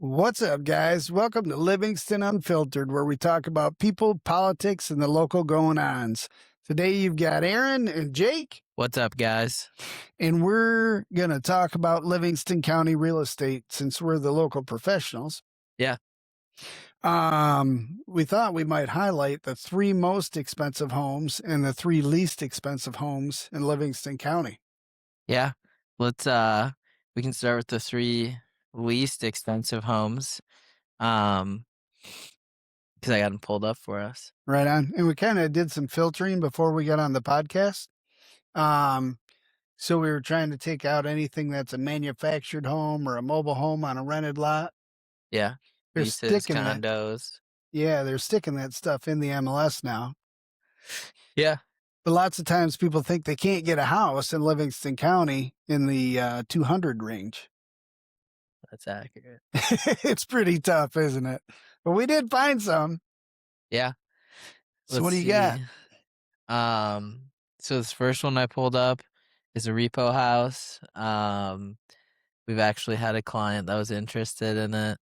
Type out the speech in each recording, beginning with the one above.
What's up, guys? Welcome to Livingston Unfiltered, where we talk about people, politics, and the local going-ons. Today, you've got Aaren and Jake, What's up, guys? and we're going to talk about Livingston County real estate since we're the local professionals. Yeah. We thought we might highlight the three most expensive homes and the three least expensive homes in Livingston County. Yeah. Let's we can start with the three least expensive homes. Because I got them pulled up for us. Right on. And we kind of did some filtering before we got on the podcast. So we were trying to take out anything that's a manufactured home or a mobile home on a rented lot. Yeah. They're Leases, sticking that. condos. Yeah, they're sticking that stuff in the MLS now. Yeah. But lots of times people think they can't get a house in Livingston County in the 200 range. That's accurate. It's pretty tough, isn't it? But we did find some. Yeah. So what do you got? So this first one I pulled up is a repo house. We've actually had a client that was interested in it.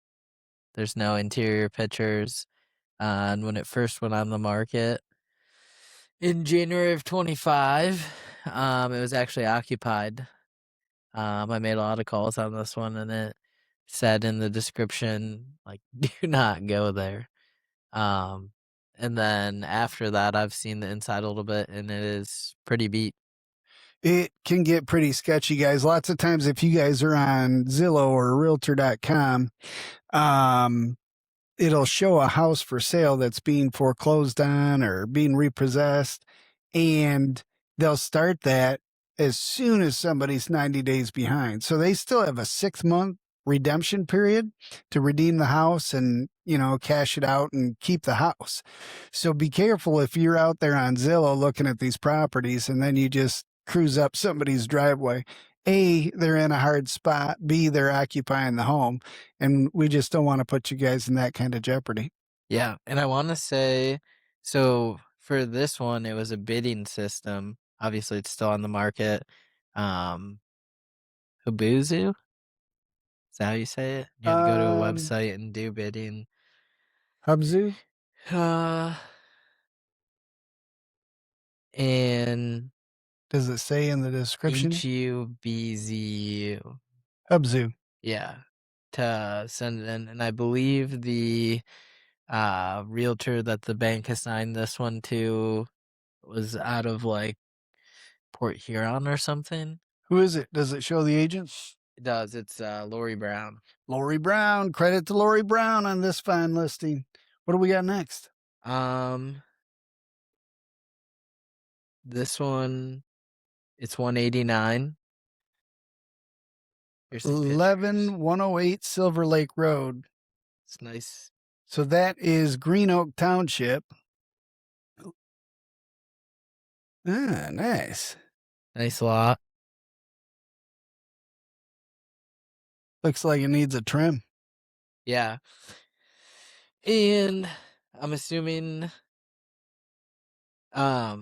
There's no interior pictures. And when it first went on the market in January of 25, it was actually occupied. I made a lot of calls on this one, and it said in the description, like, do not go there. And then after that, I've seen the inside a little bit, and it is pretty beat. It can get pretty sketchy, guys. Lots of times if you guys are on Zillow or Realtor.com, it'll show a house for sale that's being foreclosed on or being repossessed, and they'll start that as soon as somebody's 90 days behind. So they still have a 6-month redemption period to redeem the house and, cash it out and keep the house. So be careful if you're out there on Zillow looking at these properties and then you just cruise up somebody's driveway. A, they're in a hard spot. B, they're occupying the home. And we just don't want to put you guys in that kind of jeopardy. Yeah, and I want to say, so for this one, it was a bidding system. Obviously, it's still on the market. Hubuzu? Is that how you say it? You had to go to a website and do bidding. Hubzu? And Does it say in the description? HUBZU. Hubzu. Yeah. To send it in. And I believe the realtor that the bank assigned this one to was out of like Port Huron or something. Who is it? Does it show the agent? It does. It's Lori Brown. Lori Brown. Credit to Lori Brown on this fine listing. What do we got next? This one, it's 189. 11108 Silver Lake Road. It's nice. So that is Green Oak Township. Ah, nice. Nice lot. Looks like it needs a trim. Yeah. And I'm assuming oh,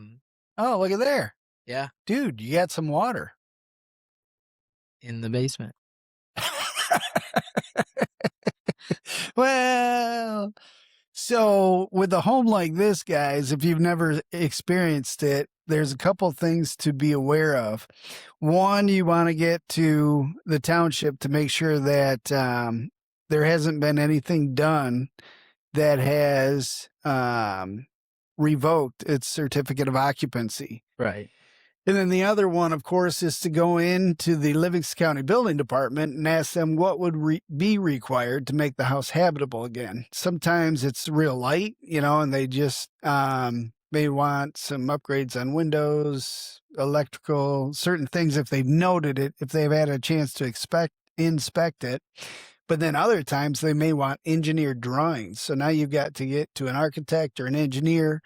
look at there. Yeah. Dude, you got some water in the basement. Well, so with a home like this, guys, if you've never experienced it, there's a couple things to be aware of. One, you want to get to the township to make sure that there hasn't been anything done that has revoked its certificate of occupancy. Right. And then the other one, of course, is to go into the Livingston County Building Department and ask them what would be required to make the house habitable again. Sometimes it's real light, and they just may want some upgrades on windows, electrical, certain things if they've noted it, if they've had a chance to inspect it. But then other times they may want engineered drawings. So now you've got to get to an architect or an engineer.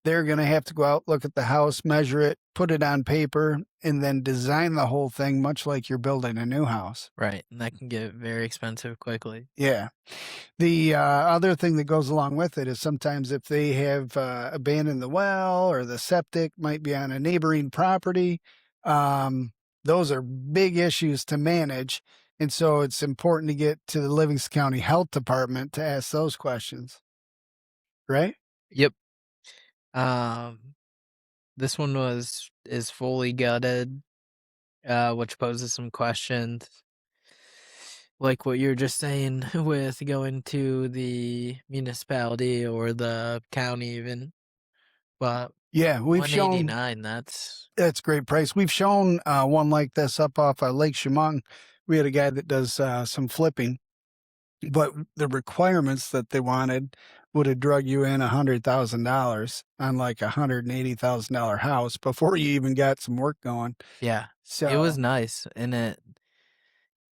They're going to have to go out, look at the house, measure it, put it on paper, and then design the whole thing, much like you're building a new house. Right. And that can get very expensive quickly. Yeah. The other thing that goes along with it is sometimes if they have abandoned the well or the septic might be on a neighboring property, those are big issues to manage. And so it's important to get to the Livingston County Health Department to ask those questions, right? Yep. Um, this one is fully gutted, which poses some questions, like what you were just saying with going to the municipality or the county even. But Yeah, we've shown 189, that's that's a great price. We've shown one like this up off Lake Chemung. We had a guy that does some flipping, but the requirements that they wanted would have drug you in $100,000 on like $180,000 house before you even got some work going. yeah. It was So nice, and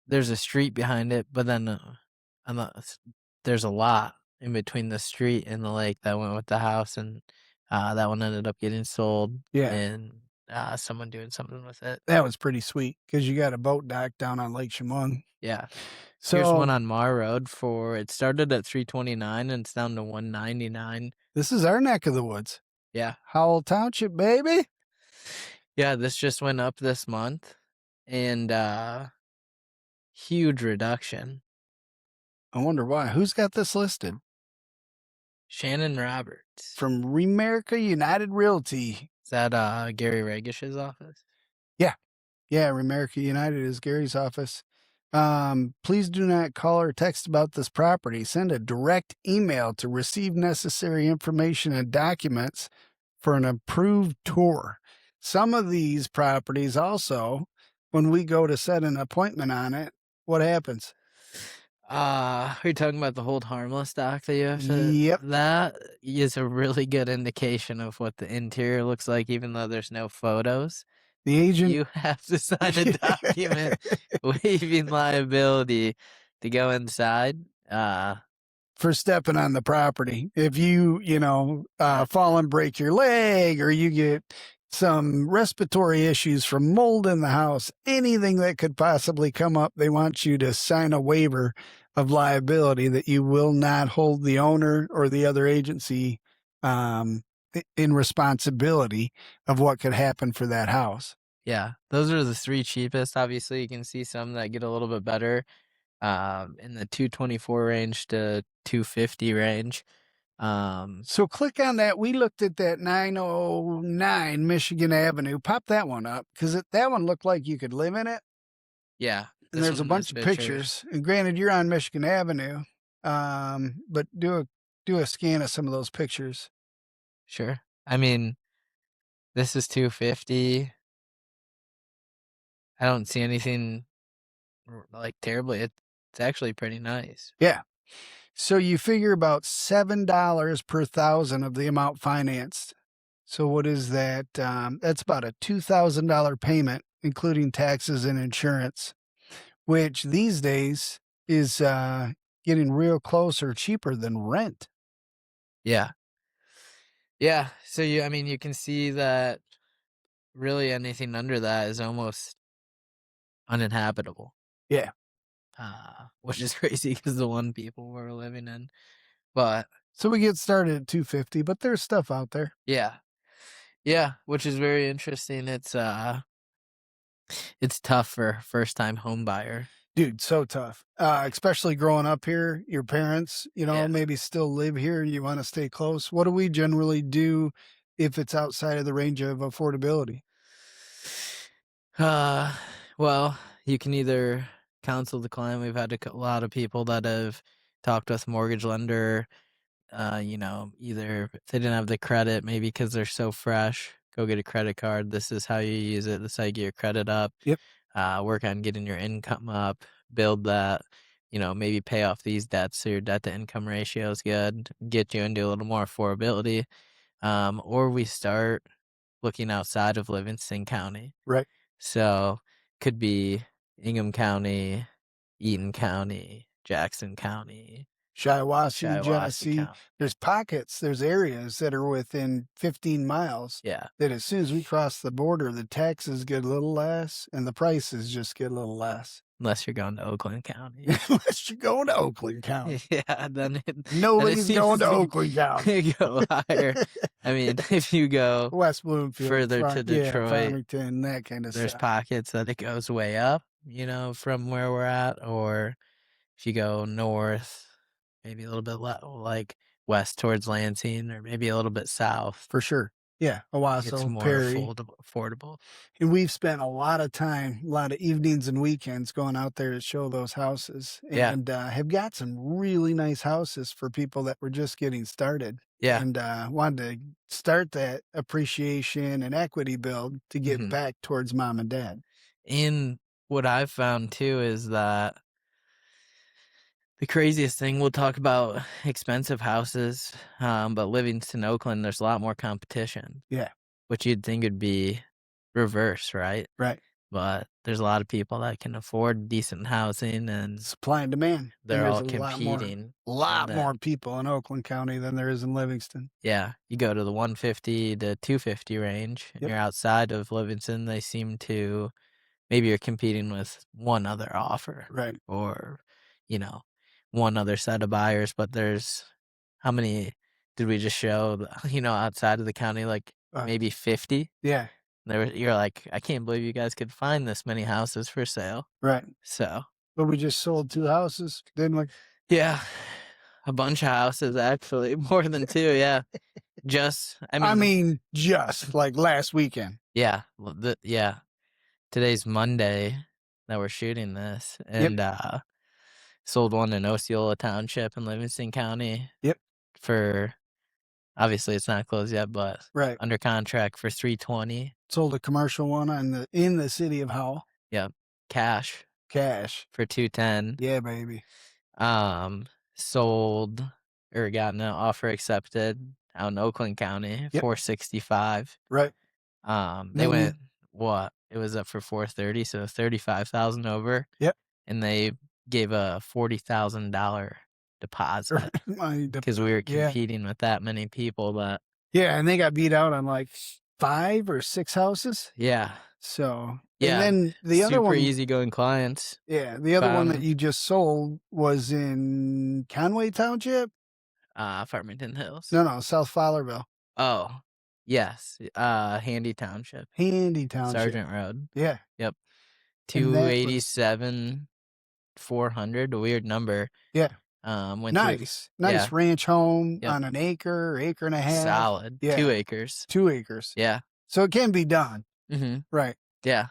there's a street behind it, but then on there's a lot in between the street and the lake that went with the house, and that one ended up getting sold, yeah, and someone doing something with it. that was pretty sweet because you got a boat dock down on Lake Chemung. Yeah. Here's one So on Mar Road it started at 329 and it's down to 199. this is our neck of the woods. Yeah. Howell Township, baby. Yeah, this just went up this month, and huge reduction. I wonder why. Who's got this listed? Shannon Roberts. From Remerica United Realty. Is that Gary Regish's office? Yeah. Yeah, Remerica United is Gary's office. Please do not call or text about this property. Send a direct email to receive necessary information and documents for an approved tour. Some of these properties also, when we go to set an appointment on it, what happens? Are you talking about the hold harmless doc that you have to? Yep. That is a really good indication of what the interior looks like, even though there's no photos. The agent. You have to sign a document waiving liability to go inside. For stepping on the property. If you fall and break your leg, or you get some respiratory issues from mold in the house, anything that could possibly come up, they want you to sign a waiver of liability that you will not hold the owner or the other agency in responsibility of what could happen for that house. Yeah, those are the 3 cheapest. Obviously, you can see some that get a little bit better, in the 224 range to 250 range. So click on that. We looked at that 909 Michigan Avenue. Pop that one up because that one looked like you could live in it. Yeah, And there's a bunch of pictures. And granted, you're on Michigan Avenue, but do a scan of some of those pictures. Sure. I mean, this is 250. I don't see anything like terribly. It's actually pretty nice. Yeah. So you figure about $7 per thousand of the amount financed. So what is that? That's about a $2,000 payment, including taxes and insurance, which these days is getting real close or cheaper than rent. Yeah. Yeah. So you can see that really anything under that is almost uninhabitable. Yeah. Which is crazy because the one people were living in. But So we get started at 250, but there's stuff out there. yeah. Yeah, which is very interesting. It's tough for first time home buyer. Dude, so tough. Especially growing up here, your parents, Yeah. maybe still live here and you want to stay close. What do we generally do if it's outside of the range of affordability? Well, you can either counsel the client. We've had a lot of people that have talked with mortgage lender. Either if they didn't have the credit, maybe because they're so fresh, go get a credit card. This is how you use it. This is how you get your credit up. Yep. Work on getting your income up, build that, maybe pay off these debts so your debt to income ratio is good, get you into a little more affordability. Or we start looking outside of Livingston County. Right. So could be Ingham County, Eaton County, Jackson County, Shiawassee, Shiawassee Genesee. County. There's pockets, there's areas that are within 15 miles Yeah. that as soon as we cross the border, the taxes get a little less and the prices just get a little less. Unless you're going to Oakland County. Unless you're going to Oakland County. Yeah, Nobody's going to Oakland County. Go higher. I mean, if you go West Bloomfield, further to Detroit, Farmington, that kind of there's stuff. pockets that it goes way up. from where we're at, or if you go north, maybe a little bit like west towards Lansing, or maybe a little bit south, For sure. Yeah, it's Owasso, more Perry. affordable. And we've spent a lot of time, a lot of evenings and weekends going out there to show those houses Yeah, and have got some really nice houses for people that were just getting started yeah. and wanted to start that appreciation and equity build to get Mhm. back towards mom and dad. And what I've found too is that the craziest thing, we'll talk about expensive houses, but Livingston, Oakland, there's a lot more competition, Yeah, which you'd think would be reverse, right? right. But there's a lot of people that can afford decent housing, and Supply and demand. And they're there's all a competing. And lot more then, people in Oakland County than there is in Livingston. yeah, you go to the 150 to 250 range, and Yep, you're outside of Livingston. They seem to maybe you're competing with one other offer, right. or, you know, one other set of buyers, but there's how many did we just show, outside of the county, like Uh, maybe 50? yeah, You're like, I can't believe you guys could find this many houses for sale. right. So, But we just sold 2 houses, didn't we? yeah, a bunch of houses actually, more than two. Yeah. I I mean, mean, just like last weekend. yeah, yeah. Today's Monday that we're shooting this, Yep, and sold one in Osceola Township in Livingston County yep, for, obviously it's not closed yet, but right. under contract for 320. Sold a commercial one in the city of Howell. Yep. Cash Cash. for 210. Yeah, baby. Um, sold or gotten an offer accepted out in Oakland County, Yep, 465. right. They Then went, what? It was up for 430, so 35,000 over, yep. and they gave a $40,000 deposit because we were Yeah. competing with that many people. But Yeah, and they got beat out on like 5 or 6 houses. yeah, So, and yeah, then the other super one, easygoing clients yeah, the other one that found you just sold was in Conway Township? Farmington Hills. No, South Fowlerville. Oh, yes, Handy Township, Handy Township. Sargent Road. Yeah, Yep, and that was 287 400, a weird number. yeah. Went to Nice. yeah, Nice ranch home yep, on an acre, acre and a half. solid Yeah, 2 acres. 2 acres. Yeah, So it can be done. mhm, Right. yeah,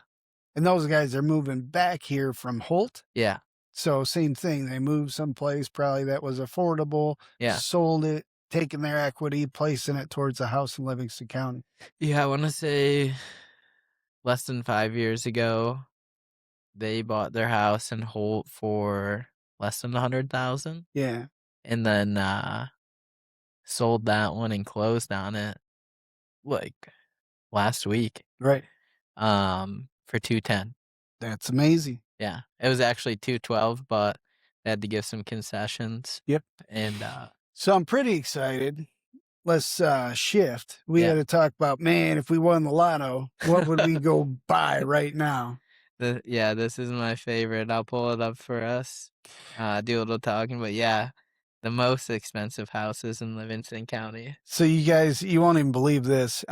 And those guys are moving back here from Holt. yeah, So same thing. They moved someplace probably that was affordable, yeah, sold it, taking their equity, placing it towards a house in Livingston County. yeah. I want to say less than 5 years ago, they bought their house in Holt for less than 100,000, Yeah. and then sold that one and closed on it like last week. Right. For 210. That's amazing. Yeah. It was actually 212, but they had to give some concessions, Yep. and So I'm pretty excited. Let's shift. We got yeah. to talk about, man, if we won the lotto, what would we go buy right now? This is my favorite. I'll pull it up for us. Do a little talking, but yeah, the most expensive houses in Livingston County. So you guys, you won't even believe this.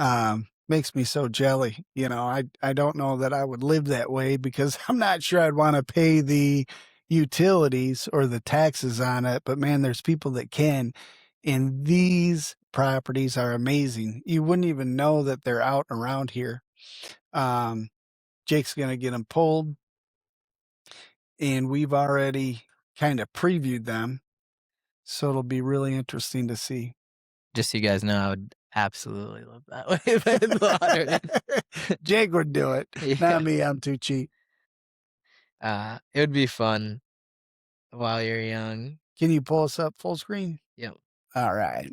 Makes me so jelly. You know, I don't know that I would live that way because I'm not sure I'd want to pay the utilities or the taxes on it. But man, there's people that can, and these properties are amazing. You wouldn't even know that they're out around here. Um, Jake's gonna get them pulled, and we've already kind of previewed them, so it'll be really interesting to see. Just so you guys know, I would absolutely live that way if I had the lottery. Jake would do it. Yeah. Not me, I'm too cheap. It would be fun while you're young. Can you pull us up full screen? Yep. All right.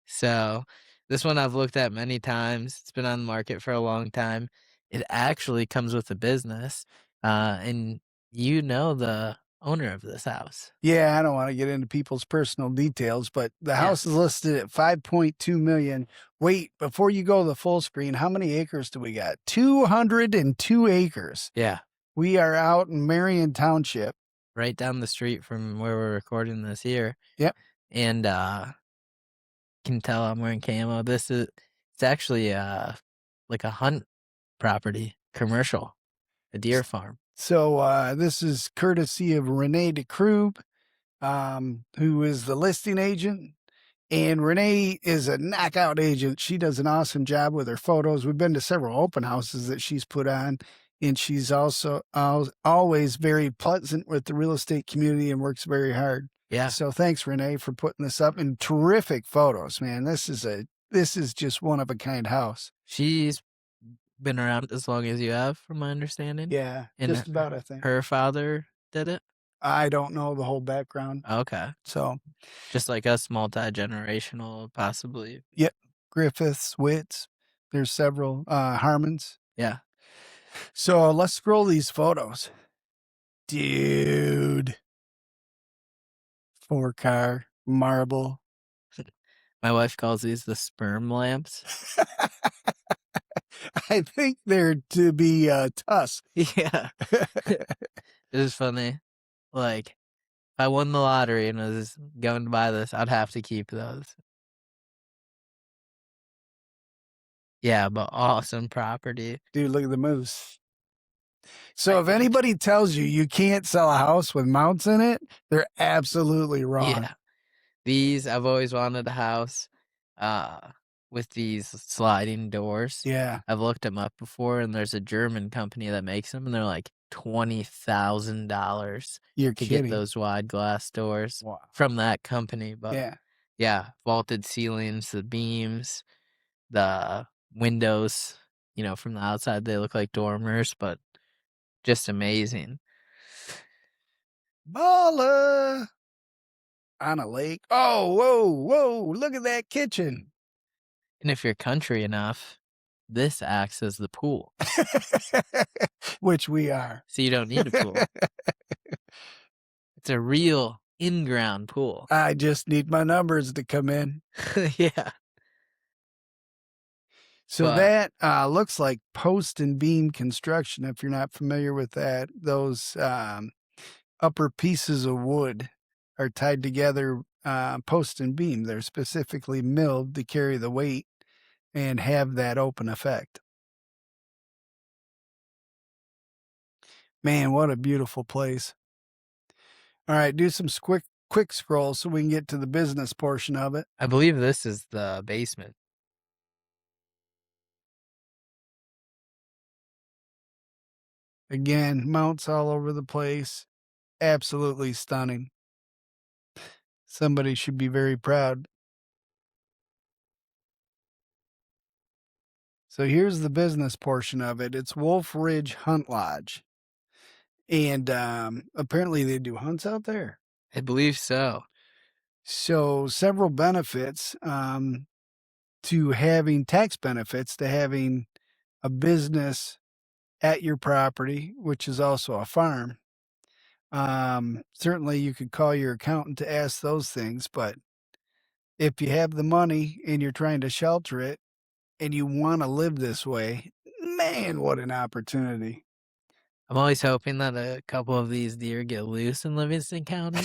So this one I've looked at many times. It's been on the market for a long time. It actually comes with a business, and you know the owner of this house. Yeah, I don't want to get into people's personal details, but the Yeah. house is listed at 5.2 million. Wait, before you go to the full screen, how many acres do we got? 202 acres. Yeah, We are out in Marion Township. right down the street from where we're recording this here. Yep. And can tell I'm wearing camo. It's actually like a hunt property, commercial, a deer farm. So this is courtesy of Renee DeCrube, who is the listing agent. And Renee is a knockout agent. She does an awesome job with her photos. We've been to several open houses that she's put on, and she's also always very pleasant with the real estate community and works very hard. Yeah. So thanks, Renee, for putting this up, and terrific photos, man. This is just one of a kind house. She's been around as long as you have, from my understanding. Yeah, And just about, I think. her father did it? I don't know the whole background. Okay. So, Just like us, multi-generational, possibly. yep. Griffiths, Witts. There's several Harmons. Yeah. So let's scroll these photos. Dude. 4-car, marble. My wife calls these the sperm lamps. I think they're to be tusk. Yeah. It is funny. Like, if I won the lottery and was going to buy this, I'd have to keep those. Yeah, but awesome property. Dude, look at the moose. So if anybody tells you you can't sell a house with mounts in it, they're absolutely wrong. Yeah. These, I've always wanted a house with these sliding doors. Yeah. I've looked them up before, and there's a German company that makes them, and they're like $20,000 You're to kidding. get those wide glass doors Wow. from that company. But Yeah. yeah, vaulted ceilings, the beams, the windows, from the outside, they look like dormers, but just amazing. Baller on a lake. Oh, whoa. Look at that kitchen. And if you're country enough, this acts as the pool. Which we are. So you don't need a pool. It's a real in-ground pool. I just need my numbers to come in. Yeah. So But- that looks like post and beam construction. If you're not familiar with that, those upper pieces of wood are tied together post and beam. They're specifically milled to carry the weight and have that open effect. Man, what a beautiful place. All right, do some quick scroll so we can get to the business portion of it. I believe this is the basement. Again, mounts all over the place. Absolutely stunning. Somebody should be very proud. So here's the business portion of it. It's Wolf Ridge Hunt Lodge. And apparently they do hunts out there. I believe so. So several benefits to having tax benefits to having a business at your property, which is also a farm. Certainly you could call your accountant to ask those things, but if you have the money and you're trying to shelter it and you want to live this way, man, what an opportunity. I'm always hoping that a couple of these deer get loose in Livingston County.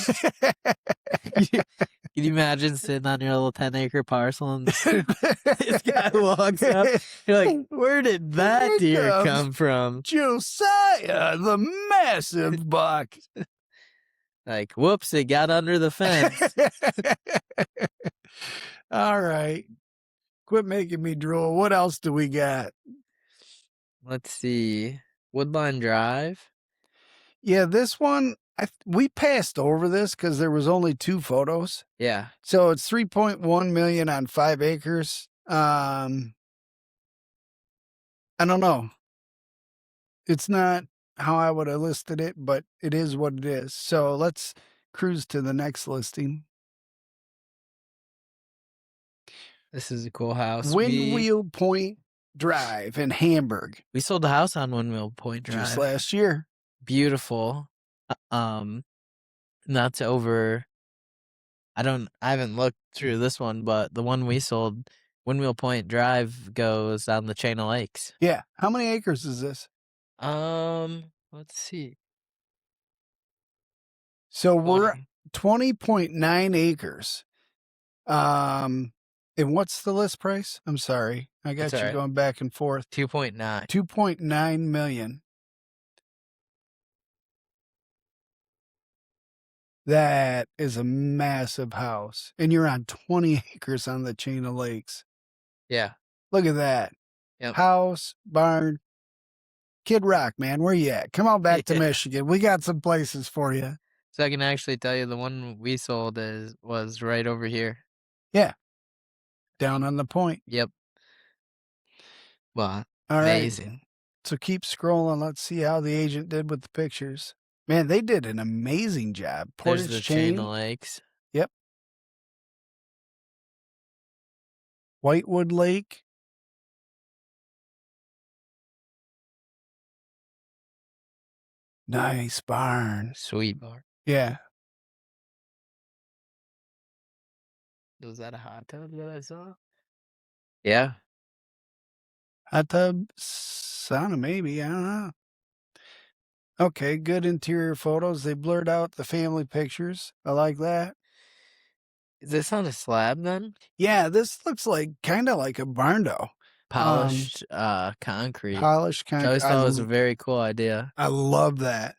Can you imagine sitting on your little 10-acre parcel and this guy walks up? You're like, where did that Here deer comes come from? Josiah, the massive buck. Like, whoops, it got under the fence. All right. Quit making me drool. What else do we got? Let's see. Woodline Drive. Yeah, this one, we passed over this because there was only 2 photos. Yeah. So it's 3.1 million on 5 acres. I don't know. It's not how I would have listed it, but it is what it is. So let's cruise to the next listing. This is a cool house. Windwheel Point Drive in Hamburg. We sold the house on Windmill Point Drive. Just last year. Beautiful. That's over. I haven't looked through this one, but the one we sold, Windmill Point Drive, goes on the chain of lakes. Yeah. How many acres is this? Let's see. So we're 20.9 acres. And what's the list price? I'm sorry. I got you going back and forth. 2.9. 2.9 million. That is a massive house, and you're on 20 acres on the chain of lakes. Yeah. Look at that. Yep. House, barn. Kid Rock, man, where you at? Come on back to Yeah. Michigan. We got some places for you. So I can actually tell you the one we sold was right over here. Yeah, down on the point. Yep. Well, All right. amazing. So keep scrolling. Let's see how the agent did with the pictures. Man, they did an amazing job. There's the Portage chain of chain. lakes. Yep. Whitewood Lake. Nice barn. Sweet bar. Yeah. Was that a hot tub that I saw? Yeah. Hot tub sauna, maybe. I don't know. Okay, good interior photos. They blurred out the family pictures. I like that. Is this on a slab then? Yeah, this looks like kind of like a barn though. Polished concrete. Polished Which I always concrete. thought was a very cool idea. I love that.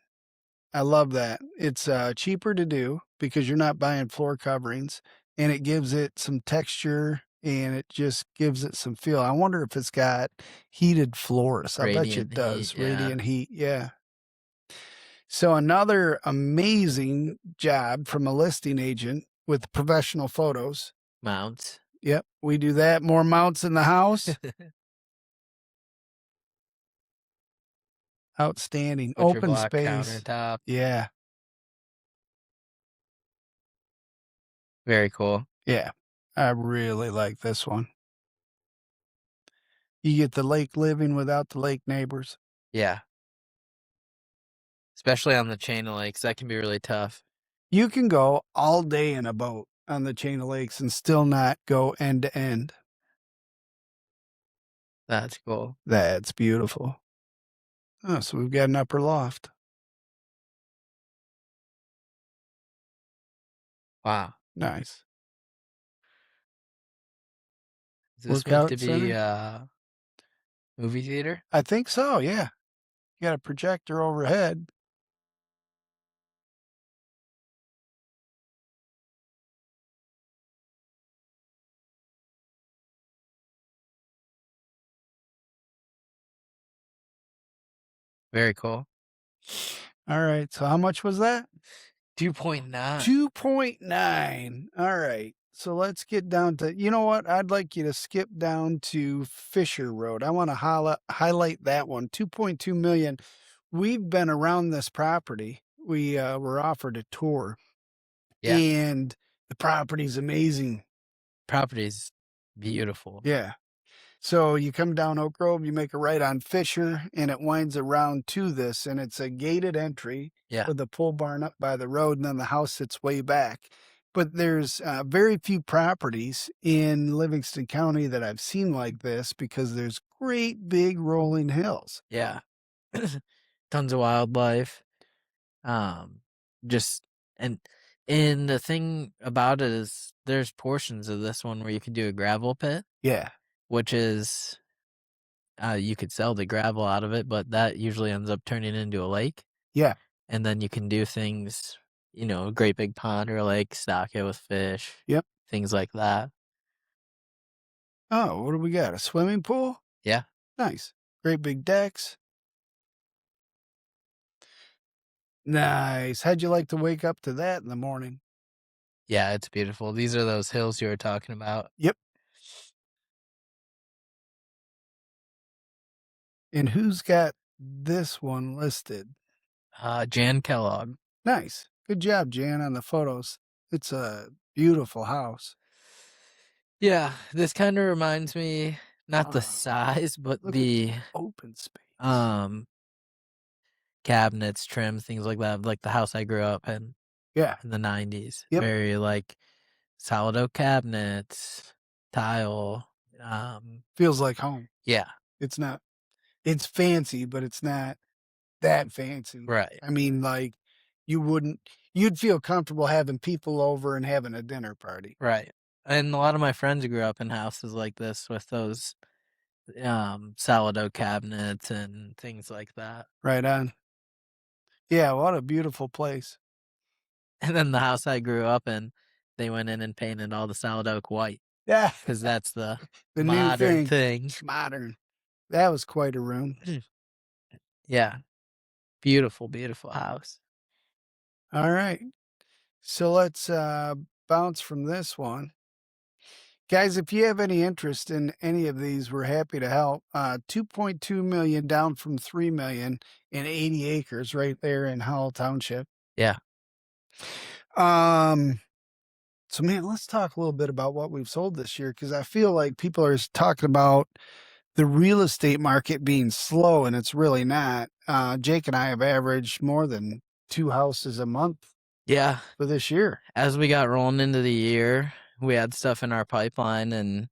I love that. It's cheaper to do because you're not buying floor coverings, and it gives it some texture and it just gives it some feel. I wonder if it's got heated floors. I bet you it Radiant heat, does. yeah. Radiant heat. Yeah. So another amazing job from a listing agent with professional photos. Mounts. Yep, we do that. More mounts in the house. Outstanding. Butcher Open block space. countertop. Yeah. Very cool. Yeah. I really like this one. You get the lake living without the lake neighbors. Yeah. Especially on the chain of lakes. That can be really tough. You can go all day in a boat on the chain of lakes and still not go end to end. That's cool. That's beautiful. Oh, so we've got an upper loft. Wow. Nice. Is this meant to Workout be center? movie theater? I think so, yeah. You got a projector overhead. Very cool. All right. So how much was that? 2.9. 2.9. All right. So let's get down to, you know what? I'd like you to skip down to Fisher Road. I want to highlight that one. 2.2 million. We've been around this property. We were offered a tour, Yeah. and the property's amazing. Property's beautiful. Yeah. So you come down Oak Grove, you make a right on Fisher, and it winds around to this, and it's a gated entry Yeah. with a pole barn up by the road, and then the house sits way back. But there's very few properties in Livingston County that I've seen like this because there's great big rolling hills. Yeah. Tons of wildlife. Just and the thing about it is there's portions of this one where you can do a gravel pit, Yeah, which is you could sell the gravel out of it, but that usually ends up turning into a lake. yeah, And then you can do things, a great big pond or a lake, stock it with fish, yep. things like that. Oh, what do we got? A swimming pool? Yeah. Nice. Great big decks. Nice. How'd you like to wake up to that in the morning? Yeah, it's beautiful. These are those hills you were talking about. Yep. And who's got this one listed? Jan Kellogg. Nice. Good job, Jan, on the photos. It's a beautiful house. Yeah, this kind of reminds me, not the Wow. size, but Look at the open space. um cabinets, trim, things like that, like the house I grew up Yeah. in the 90s. Yep. Very like solid oak cabinets, tile. Feels like home. Yeah, It's not, it's fancy, but it's not that fancy. right, I mean, like, you'd feel comfortable having people over and having a dinner party. right. And a lot of my friends grew up in houses like this with those solid oak cabinets and things like that. Right on. Yeah. What a beautiful place. And then the house I grew up in, they went in and painted all the solid oak white Yeah, because that's the the new modern thing. thing. It's modern. That was quite a room. Yeah, beautiful, beautiful house. All right. So let's bounce from this one. Guys, if you have any interest in any of these, we're happy to help. 2.2 million down from 3 million in 80 acres right there in Howell Township. Yeah, Um, so man, let's talk a little bit about what we've sold this year because I feel like people are talking about the real estate market being slow and it's really not. Jake and I have averaged more than 2 houses a month yeah. for this year. As we got rolling into the year, we had stuff in our pipeline, and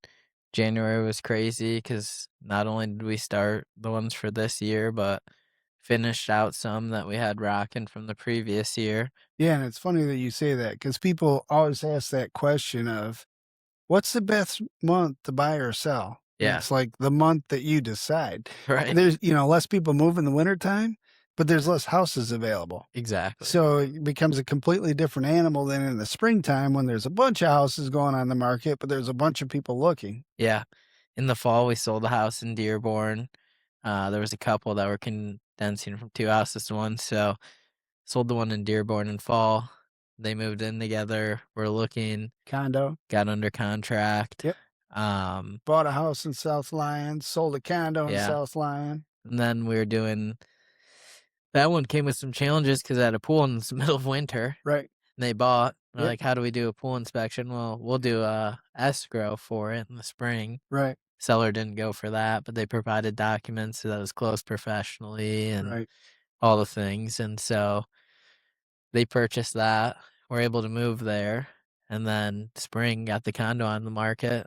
January was crazy because not only did we start the ones for this year, but finished out some that we had rocking from the previous year. Yeah, and it's funny that you say that because people always ask that question of what's the best month to buy or sell? And Yeah, it's like the month that you decide. right. There's, less people move in the wintertime, but there's less houses available. Exactly. So it becomes a completely different animal than in the springtime when there's a bunch of houses going on the market, but there's a bunch of people looking. Yeah. In the fall, we sold a house in Dearborn. There was a couple that were condensing from two houses to one, so sold the one in Dearborn in fall. They moved in together. We're looking, Condo. got under contract. Yep. Um, Bought a house in South Lyon, sold a condo in yeah. South Lyon. And then we were doing that one came with some challenges because I had a pool in the middle of winter. Right. And they bought. They're Yep. like, how do we do a pool inspection? Well, we'll do a escrow for it in the spring. Right. Seller didn't go for that, but they provided documents so that it was closed professionally and Right. all the things. And so they purchased that. We're able to move there. And then spring got the condo on the market,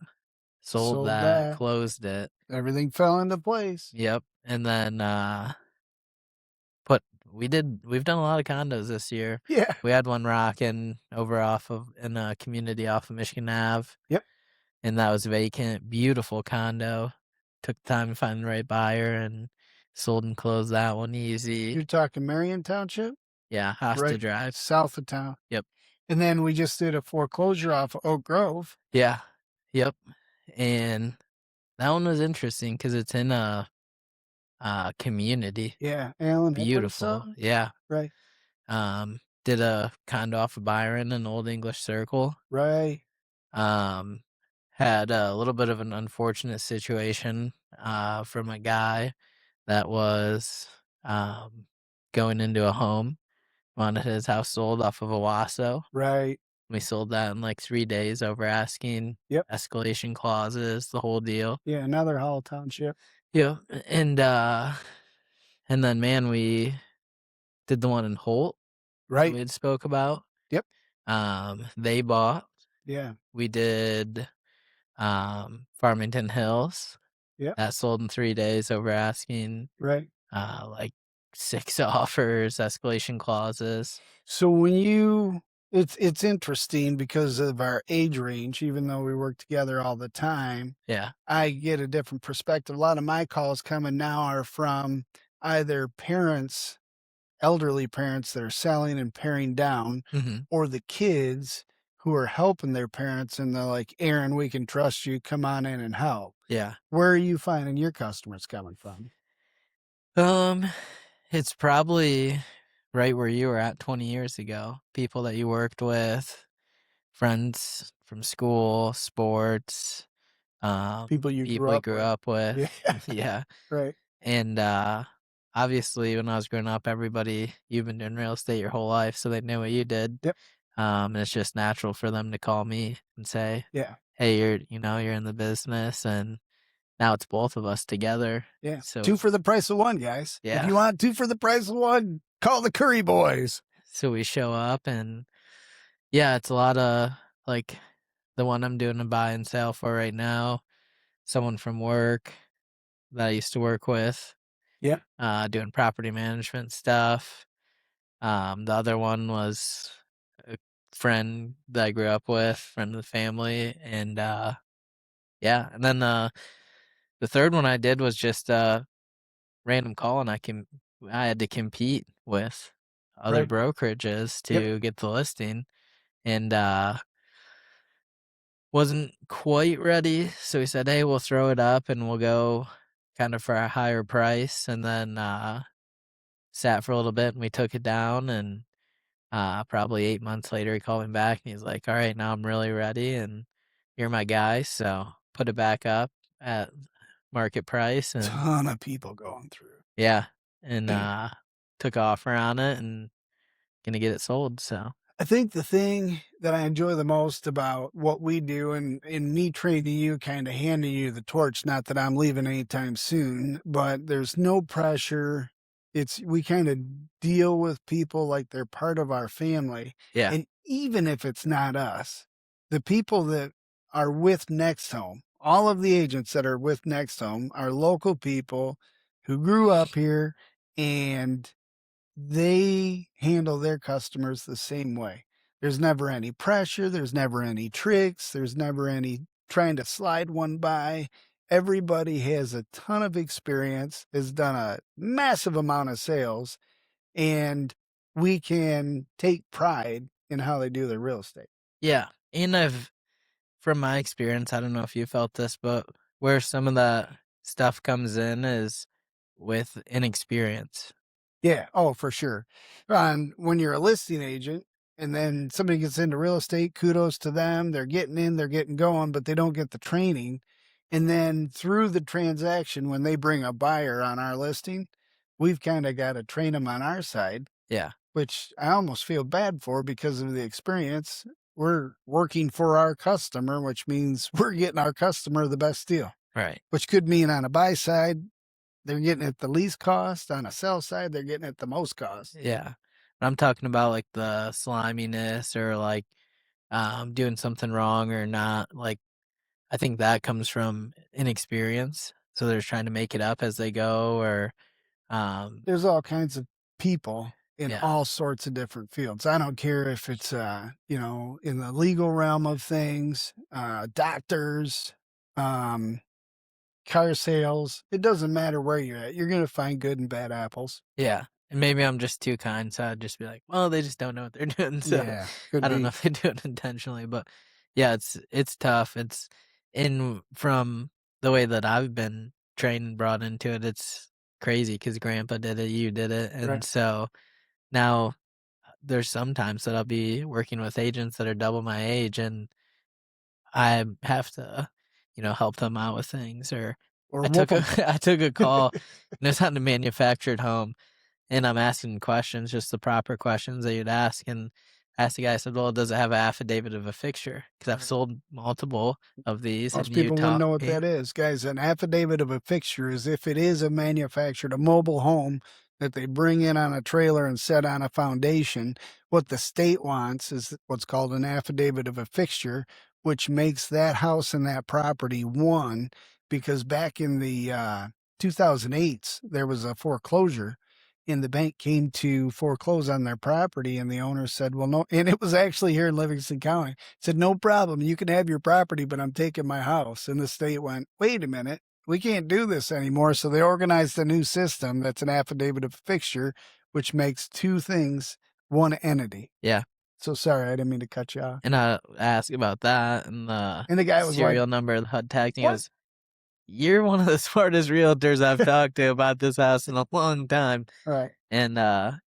sold Sold that, that. closed it. Everything fell into place. Yep. And then we've done a lot of condos this year. Yeah. We had one rocking over off of in a community off of Michigan Ave. Yep. And that was vacant. Beautiful condo. Took time to find the right buyer and sold and closed that one easy. You're talking Marion Township? Yeah, Hosta Right. Drive. South of town. Yep. And then we just did a foreclosure off of Oak Grove. Yeah. Yep. And that one was interesting because it's in a community. Yeah. Alan Beautiful. Yeah. Right. Did a condo off of Byron in Old English Circle. Right. Had a little bit of an unfortunate situation from a guy that was going into a home, wanted his house sold off of Owasso. Right. We sold that in like 3 days over asking. Yep. Escalation clauses, the whole deal. Yeah. Another Hall Township. Yeah. And then man, we did the one in Holt we Right. had spoke about. Yep. They bought. Yeah. We did Farmington Hills. Yep. That sold in 3 days over asking. Right. Like 6 offers, escalation clauses. So it's interesting because of our age range, even though we work together all the time, Yeah. I get a different perspective. A lot of my calls coming now are from either parents, elderly parents that are selling and paring down, Mm-hmm. or the kids who are helping their parents and they're like, Aaron, we can trust you. Come on in and help. Yeah. Where are you finding your customers coming from? It's probably right where you were at 20 years ago. People that you worked with, friends from school, sports, People you people grew you up grew with. up with. Yeah. Yeah. Right. And obviously when I was growing up, you've been doing real estate your whole life, so they knew what you did. Yep. And it's just natural for them to call me and say, Yeah. hey, you're in the business, and now it's both of us together. Yeah. So 2 for the price of 1, guys. If Yeah. you want 2 for the price of 1, call the Curry Boys. So we show up, and yeah, it's a lot of like the one I'm doing a buy and sell for right now. Someone from work that I used to work with, Yeah. doing property management stuff. The other one was a friend that I grew up with, friend of the family, and yeah. And then the third one I did was just a random call, and I had to compete with. other Right. brokerages Yep. to get the listing, and wasn't quite ready. So he said, "Hey, we'll throw it up and we'll go kind of for a higher price." And then sat for a little bit and we took it down. And probably 8 months later, he called me back and he's like, "All right, now I'm really ready and you're my guy." So put it back up at market price and Ton of people going through. yeah, and took an offer on it and gonna get it sold. So I think the thing that I enjoy the most about what we do and in me training you, kind of handing you the torch, not that I'm leaving anytime soon, but there's no pressure. It's we kind of deal with people like they're part of our family. yeah, And even if it's not us, the people that are with Next Home, all of the agents that are with Next Home are local people who grew up here and they handle their customers the same way. There's never any pressure, there's never any tricks, there's never any trying to slide one by. Everybody has a ton of experience, has done a massive amount of sales, and we can take pride in how they do their real estate. yeah. And from my experience, I don't know if you felt this, but where some of the stuff comes in is with inexperience. Yeah. Oh, for sure. When you're a listing agent and then somebody gets into real estate, kudos to them. They're getting in, they're getting going, but they don't get the training. And then through the transaction, when they bring a buyer on our listing, we've kind of got to train them on our side, Yeah, which I almost feel bad for because of the experience. We're working for our customer, which means we're getting our customer the best deal, right. which could mean on a buy side, they're getting it the least cost. On a sell side, they're getting it the most cost. Yeah. I'm talking about like the sliminess or like doing something wrong or not. Like I think that comes from inexperience. So they're trying to make it up as they go or um There's all kinds of people in yeah. all sorts of different fields. I don't care if it's, in the legal realm of things, doctors, um, car sales. It doesn't matter where you're at. You're going to find good and bad apples. Yeah. And maybe I'm just too kind, so I'd just be like, well, they just don't know what they're doing. So Yeah, could I don't know be. if they do it intentionally, but yeah, it's tough. It's in from the way that I've been trained and brought into it, it's crazy because grandpa did it, you did it. Right. And so now there's sometimes that I'll be working with agents that are double my age and I have to, help them out with things or Or I whoop took a them. I took a call and it's on the manufactured home and I'm asking questions, just the proper questions that you'd ask, and asked the guy, I said, "Well, does it have an affidavit of a fixture? Because I've sold multiple of these, and Most you people wouldn't taught know what me." that is. Guys, an affidavit of a fixture is if it is a manufactured, a mobile home that they bring in on a trailer and set on a foundation. What the state wants is what's called an affidavit of a fixture, which makes that house and that property one. Because back in the 2008s, there was a foreclosure and the bank came to foreclose on their property. And the owner said, well, no. And it was actually here in Livingston County said, no problem. You can have your property, but I'm taking my house. And the state went, wait a minute. We can't do this anymore. So they organized a new system that's an affidavit of fixture, which makes two things one entity. Yeah, So sorry, I didn't mean to cut you off. and I asked about that and the And the guy was like, serial number of the HUD tags, and he what? goes, "You're one of the smartest realtors I've talked to about this house in a long time." Right. And,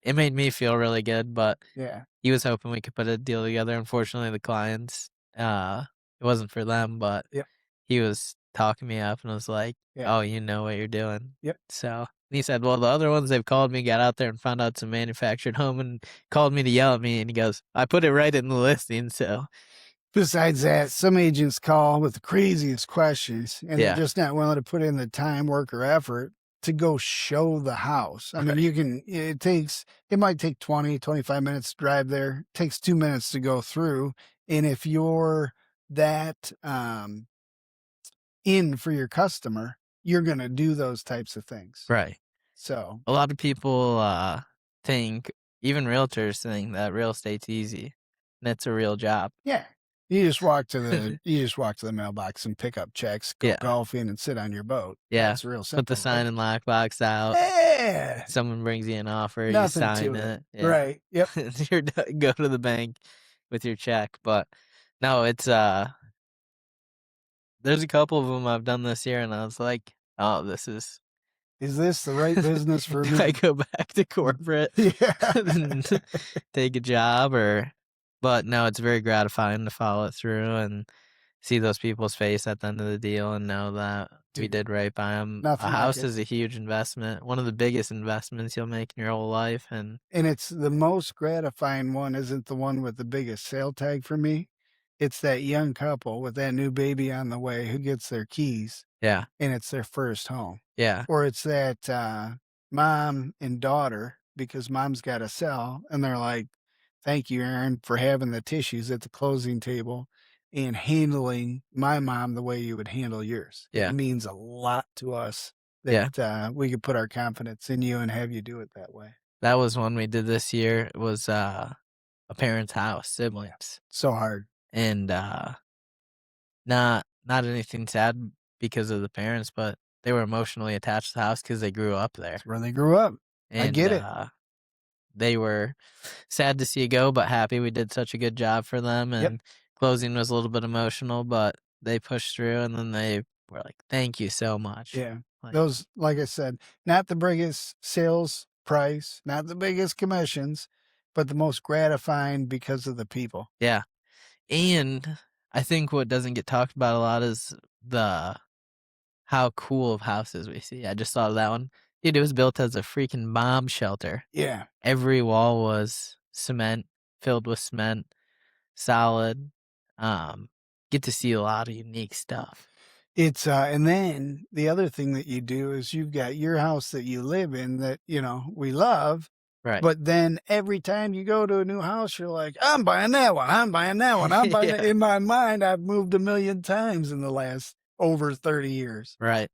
it made me feel really good, but Yeah. he was hoping we could put a deal together. Unfortunately, the clients, it wasn't for them, but Yep. he was talking me up and was like, Yeah. "Oh, you know what you're doing." Yep. So he said, "Well, the other ones they've called me, got out there and found out it's a manufactured home and called me to yell at me." And he goes, "I put it right in the listing." So Besides that, some agents call with the craziest questions and they're yeah, just not willing to put in the time, work, or effort to go show the house. I mean, right, it might take 20, 25 minutes to drive there. It takes 2 minutes to go through. And if you're that in for your customer, you're going to do those types of things. right. So, A lot of people think, even realtors think that real estate's easy, and it's a real job. yeah. You just walk to the mailbox and pick up checks, go Yeah. golfing, and sit on your boat. Yeah. That's real Put the simple, right? sign and lockbox out. Yeah, Someone brings you an offer, you nothing sign to it. it. Yeah. Right. Yep. You're done. Go to the bank with your check. But no, it's there's a couple of them I've done this year, and I was like, oh, this is. Is this the right business for Do I me? go back to corporate Yeah. and take a job, or? But no, it's very gratifying to follow it through and see those people's face at the end of the deal and know that we Dude, did right by them. A nothing like house it. is a huge investment, one of the biggest investments you'll make in your whole life, and And it's the most gratifying one isn't the one with the biggest sale tag for me. It's that young couple with that new baby on the way who gets their keys yeah, and it's their first home. yeah, Or it's that mom and daughter because mom's got to sell and they're like, thank you, Aaron, for having the tissues at the closing table and handling my mom the way you would handle yours. It yeah, means a lot to us yeah. that we could put our confidence in you and have you do it that way. That was one we did this year. It was a parent's house, siblings, So hard. and not anything sad because of the parents, but they were emotionally attached to the house because they grew up there, It's where they grew up. I and get it. they were sad to see it go, but happy we did such a good job for them. Yep. And closing was a little bit emotional, but they pushed through, and then they were like, "Thank you so much." Yeah. Like, Those, like I said, not the biggest sales price, not the biggest commissions, but the most gratifying because of the people. yeah. And I think what doesn't get talked about a lot is the how cool of houses we see. I just saw that one. Dude, it was built as a freaking bomb shelter. Yeah. Every wall was cement, filled with cement, solid. Get to see a lot of unique stuff. It's and then the other thing that you do is you've got your house that you live in that, we love, Right. but then every time you go to a new house, you're like, I'm buying that one. I'm buying that one. I'm buying Yeah. that. In my mind, I've moved a million times in the last over 30 years. Right.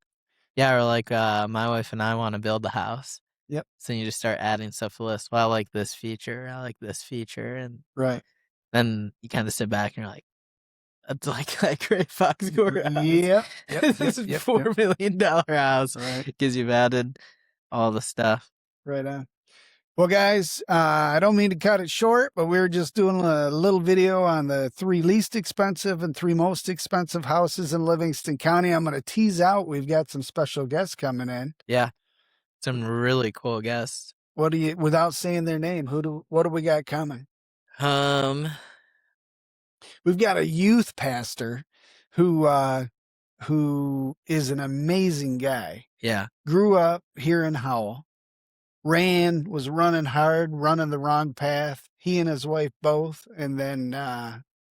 Yeah, or like my wife and I want to build the house. Yep. So you just start adding stuff to the list. Well, I like this feature. I like this feature. And Right. then you kind of sit back and you're like, that's like that Great Fox Courthouse. Yep. Yep. This is $4 million house Right. because you've added all the stuff. Right on. Well, guys, I don't mean to cut it short, but we were just doing a little video on the 3 least expensive and 3 most expensive houses in Livingston County. I'm going to tease out. We've got some special guests coming in. Yeah. Some really cool guests. What do you, without saying their name, what do we got coming? We've got a youth pastor who is an amazing guy. Yeah. Grew up here in Howell. Was running hard, running the wrong path. He and his wife both, and then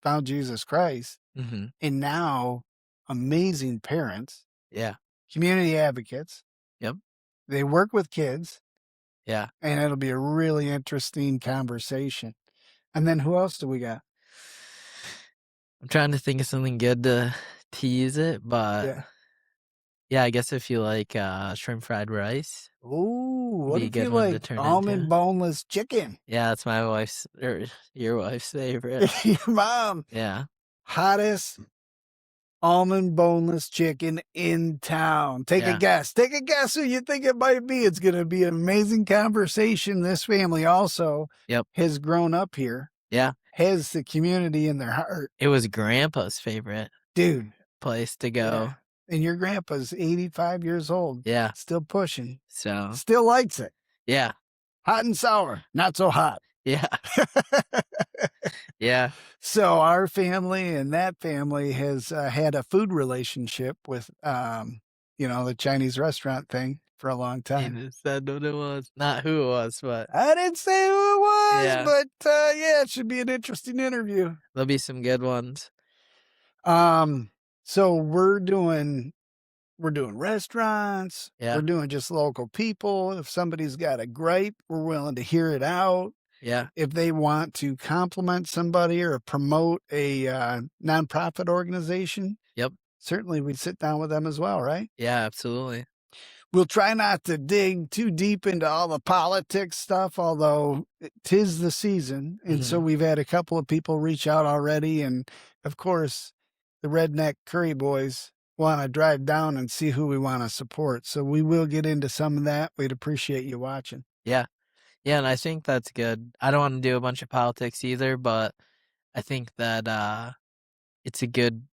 found Jesus Christ. Mm-hmm. And now, amazing parents. Yeah. Community advocates. Yep. They work with kids. Yeah. And it'll be a really interesting conversation. And then who else do we got? I'm trying to think of something good to tease it, but yeah, I guess if you like shrimp fried rice. Ooh, what Be a if good you one to like turn almond into. boneless chicken? Yeah, that's my wife's or your wife's favorite. Your mom, Yeah. hottest almond boneless chicken in town. Take a guess. Take a guess who you think it might be. It's going to be an amazing conversation. This family also has grown up here. Yeah. Has the community in their heart. It was Grandpa's favorite dude place to go. Yeah. And your grandpa's 85 years old. Yeah. Still pushing. So. Still likes it. Yeah. Hot and sour. Not so hot. Yeah. Yeah. So our family and that family has had a food relationship with, the Chinese restaurant thing for a long time. You just said what it was. Not who it was, but. I didn't say who it was, but it should be an interesting interview. There'll be some good ones. So we're doing restaurants. Yeah. We're doing just local people. If somebody's got a gripe, we're willing to hear it out. Yeah. If they want to compliment somebody or promote a nonprofit organization. Yep. Certainly we'd sit down with them as well, right? Yeah, absolutely. We'll try not to dig too deep into all the politics stuff, although 'tis the season. And so Mhm. we've had a couple of people reach out already. And of course, the Redneck Curry Boys want to drive down and see who we want to support. So we will get into some of that. We'd appreciate you watching. Yeah. Yeah, and I think that's good. I don't wanna do a bunch of politics either, but I think that, it's a good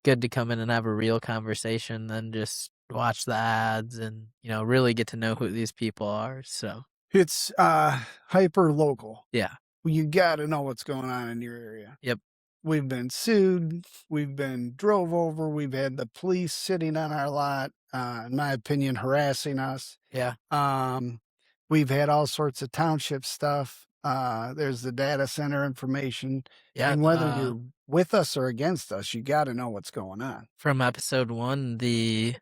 to come in and have a real conversation than just watch the ads and, really get to know who these people are, so, It's hyper local. yeah. You got to know what's going on in your area. Yep. We've been sued. We've been drove over. We've had the police sitting on our lot, in my opinion, harassing us. Yeah. Um, we've had all sorts of township stuff. There's the data center information. Yeah, And whether you're with us or against us, you got to know what's going on. from episode 1, the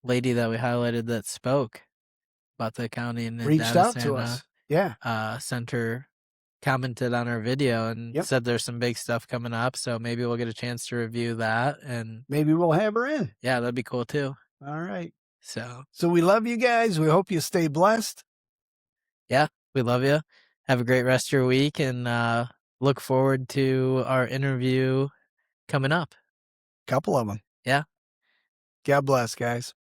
lady that we highlighted that spoke about the county and the Reached data out to center, us. Yeah. commented on our video and Yep. said there's some big stuff coming up, so maybe we'll get a chance to review that, and Maybe we'll have her in. yeah, that'd be cool too. All right. So, So we love you guys. We hope you stay blessed. yeah, we love you. Have a great rest of your week, and look forward to our interview coming up. Couple of them. Yeah. God bless, guys.